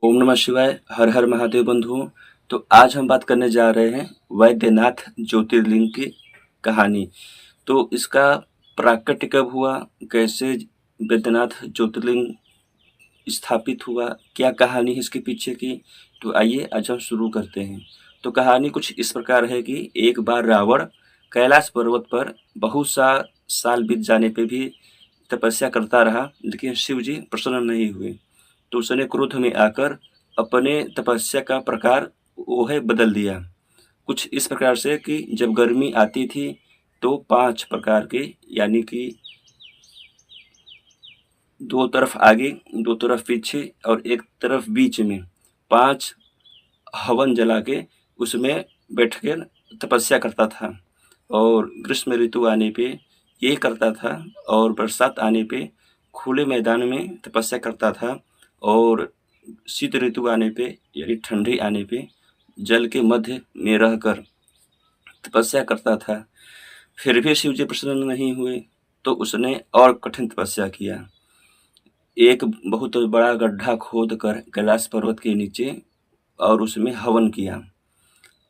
ओम नमः शिवाय। हर हर महादेव बंधुओं। तो आज हम बात करने जा रहे हैं वैद्यनाथ ज्योतिर्लिंग की कहानी। तो इसका प्राकट्य कब हुआ, कैसे वैद्यनाथ ज्योतिर्लिंग स्थापित हुआ, क्या कहानी है इसके पीछे की। तो आइए आज हम शुरू करते हैं। तो कहानी कुछ इस प्रकार है कि एक बार रावण कैलाश पर्वत पर बहुत सा साल बीत जाने पे भी तपस्या करता रहा, लेकिन शिव जी प्रसन्न नहीं हुए। तो उसने क्रोध में आकर अपने तपस्या का प्रकार वो है बदल दिया। कुछ इस प्रकार से कि जब गर्मी आती थी तो 5 प्रकार के, यानी कि 2 तरफ आगे, 2 तरफ पीछे और 1 तरफ बीच में 5 हवन जला के उसमें बैठकर तपस्या करता था। और ग्रीष्म ऋतु आने पे ये करता था, और बरसात आने पे खुले मैदान में तपस्या करता था, और शीत ऋतु आने पे यानी ठंडी आने पे जल के मध्य में रहकर तपस्या करता था। फिर भी शिव जी प्रसन्न नहीं हुए, तो उसने और कठिन तपस्या किया। एक बहुत बड़ा गड्ढा खोद कर कैलाश पर्वत के नीचे और उसमें हवन किया,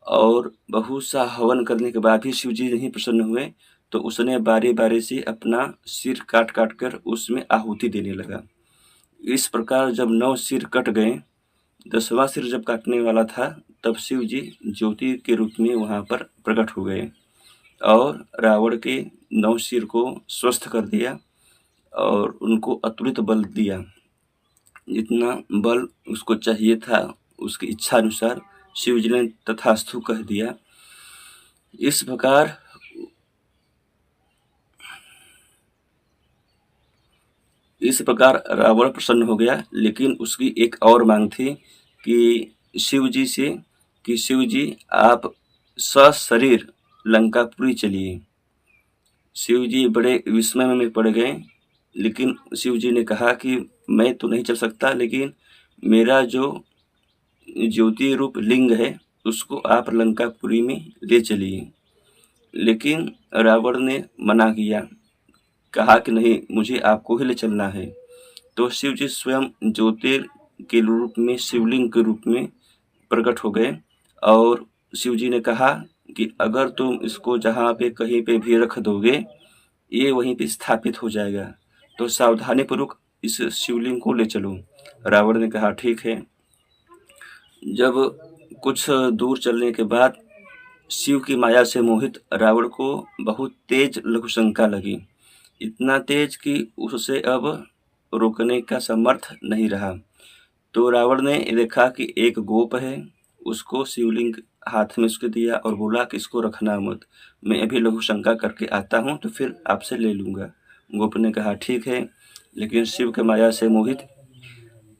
और बहुत सा हवन करने के बाद भी शिव जी नहीं प्रसन्न हुए, तो उसने बारी-बारी से अपना सिर काट-काट कर उसमें आहुति देने लगा। इस प्रकार जब 9 सिर कट गए, 10वां सिर जब काटने वाला था, तब शिव जी ज्योति के रूप में वहाँ पर प्रकट हो गए और रावण के 9 सिर को स्वस्थ कर दिया और उनको अतुलित बल दिया। जितना बल उसको चाहिए था, उसकी इच्छा अनुसार शिव जी ने तथास्तु कह दिया। इस प्रकार रावण प्रसन्न हो गया, लेकिन उसकी एक और मांग थी कि शिव जी से कि शिव जी आप सशरीर लंकापुरी चलिए। शिव जी बड़े विस्मय में पड़ गए, लेकिन शिव जी ने कहा कि मैं तो नहीं चल सकता, लेकिन मेरा जो ज्योति रूप लिंग है उसको आप लंकापुरी में ले चलिए। लेकिन रावण ने मना किया, कहा कि नहीं, मुझे आपको ही ले चलना है। तो शिव जी स्वयं ज्योतिर के रूप में, शिवलिंग के रूप में प्रकट हो गए, और शिव जी ने कहा कि अगर तुम इसको जहाँ पे कहीं पे भी रख दोगे, ये वहीं पे स्थापित हो जाएगा, तो सावधानी पूर्वक इस शिवलिंग को ले चलो। रावण ने कहा ठीक है। जब कुछ दूर चलने के बाद शिव की माया से मोहित रावण को बहुत तेज लघुशंका लगी, इतना तेज कि उससे अब रोकने का समर्थ नहीं रहा। तो रावण ने देखा कि एक गोप है, उसको शिवलिंग हाथ में उसके दिया और बोला कि इसको रखना मत, मैं अभी लघुशंका करके आता हूँ तो फिर आपसे ले लूँगा। गोप ने कहा ठीक है, लेकिन शिव के माया से मोहित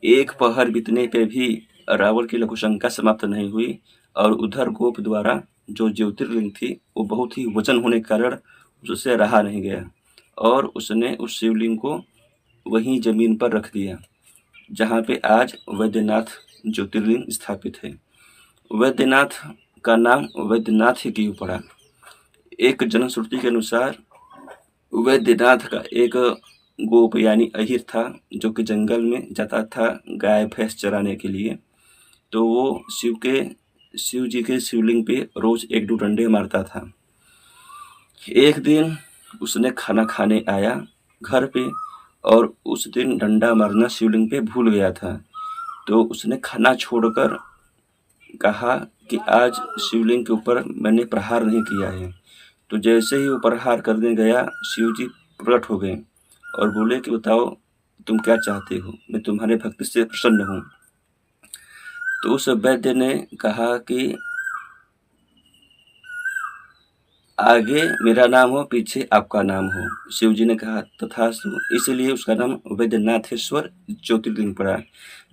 एक पहर बीतने पे भी रावण की लघुशंका समाप्त नहीं हुई, और उधर गोप द्वारा जो ज्योतिर्लिंग थी वो बहुत ही वजन होने के कारण उससे रहा नहीं गया, और उसने उस शिवलिंग को वहीं जमीन पर रख दिया जहाँ पे आज वैद्यनाथ ज्योतिर्लिंग स्थापित है। वैद्यनाथ का नाम वैद्यनाथ ही क्यों पड़ा? एक जनश्रुति के अनुसार वैद्यनाथ का एक गोप यानी अहिर था, जो कि जंगल में जाता था गाय भैंस चराने के लिए। तो वो शिव जी के शिवलिंग पे रोज 1-2 डंडे मारता था। एक दिन उसने खाना खाने आया घर पे, और उस दिन डंडा मारना शिवलिंग पे भूल गया था। तो उसने खाना छोड़कर कहा कि आज शिवलिंग के ऊपर मैंने प्रहार नहीं किया है। तो जैसे ही वो प्रहार करने गया, शिव जी प्रकट हो गए और बोले कि बताओ तुम क्या चाहते हो, मैं तुम्हारे भक्ति से प्रसन्न हूँ। तो उस वैद्य ने कहा कि आगे मेरा नाम हो, पीछे आपका नाम हो। शिव जी ने कहा तथास्तु, इसलिए उसका नाम वैद्यनाथेश्वर ज्योतिर्लिंग पड़ा।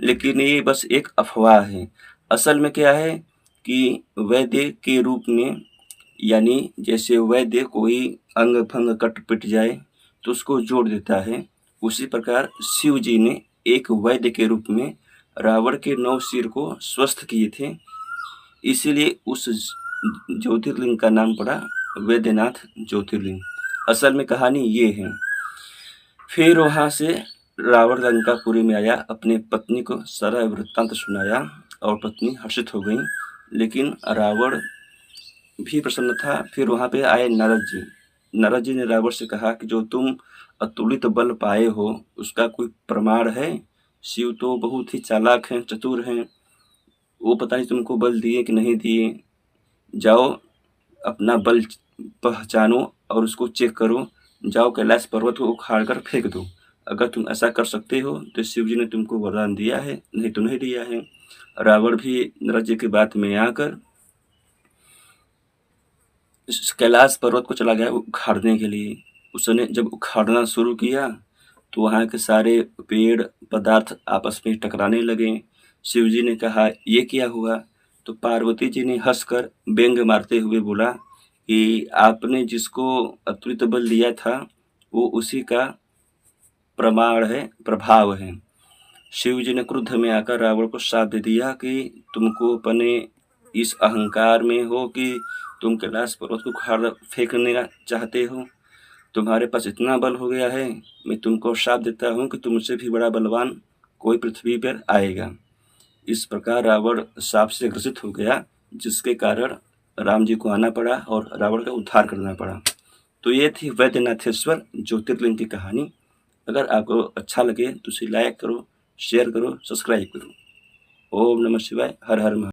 लेकिन ये बस एक अफवाह है। असल में क्या है कि वैद्य के रूप में, यानी जैसे वैद्य कोई अंग भंग कट पिट जाए तो उसको जोड़ देता है, उसी प्रकार शिव जी ने एक वैद्य के रूप में रावण के 9 सिर को स्वस्थ किए थे। इसीलिए उस ज्योतिर्लिंग का नाम पड़ा वैद्यनाथ ज्योतिर्लिंग। असल में कहानी ये है। फिर वहाँ से रावण लंकापुरी में आया, अपनी पत्नी को सारा वृत्तांत सुनाया और पत्नी हर्षित हो गई। लेकिन रावण भी प्रसन्न था। फिर वहाँ पे आए नारद जी। नारद जी ने रावण से कहा कि जो तुम अतुलित बल पाए हो उसका कोई प्रमाण है? शिव तो बहुत ही चालाक हैं, चतुर हैं, वो पता नहीं तुमको बल दिए कि नहीं दिए। जाओ अपना बल पहचानो और उसको चेक करो। जाओ कैलाश पर्वत को उखाड़ कर फेंक दो। अगर तुम ऐसा कर सकते हो तो शिव जी ने तुमको वरदान दिया है, नहीं तो नहीं दिया है। रावण भी नारद जी की बात में आकर इस कैलाश पर्वत को चला गया उखाड़ने के लिए। उसने जब उखाड़ना शुरू किया तो वहाँ के सारे पेड़ पदार्थ आपस में टकराने लगे। शिव जी ने कहा ये क्या हुआ? तो पार्वती जी ने हंसकर व्यंग मारते हुए बोला कि आपने जिसको अतुलित बल दिया था वो उसी का प्रमाण है, प्रभाव है। शिव जी ने क्रुद्ध में आकर रावण को श्राप दे दिया कि तुमको अपने इस अहंकार में हो कि तुम कैलाश पर्वत को उखाड़ फेंकने चाहते हो। तुम्हारे पास इतना बल हो गया है, मैं तुमको श्राप देता हूँ कि तुमसे भी बड़ा बलवान कोई पृथ्वी पर आएगा। इस प्रकार रावण श्राप से ग्रसित हो गया, जिसके कारण राम जी को आना पड़ा और रावण का उद्धार करना पड़ा। तो ये थी वैद्यनाथेश्वर ज्योतिर्लिंग की कहानी। अगर आपको अच्छा लगे तो इसे लाइक करो, शेयर करो, सब्सक्राइब करो। ओम नमः शिवाय। हर हर महादेव।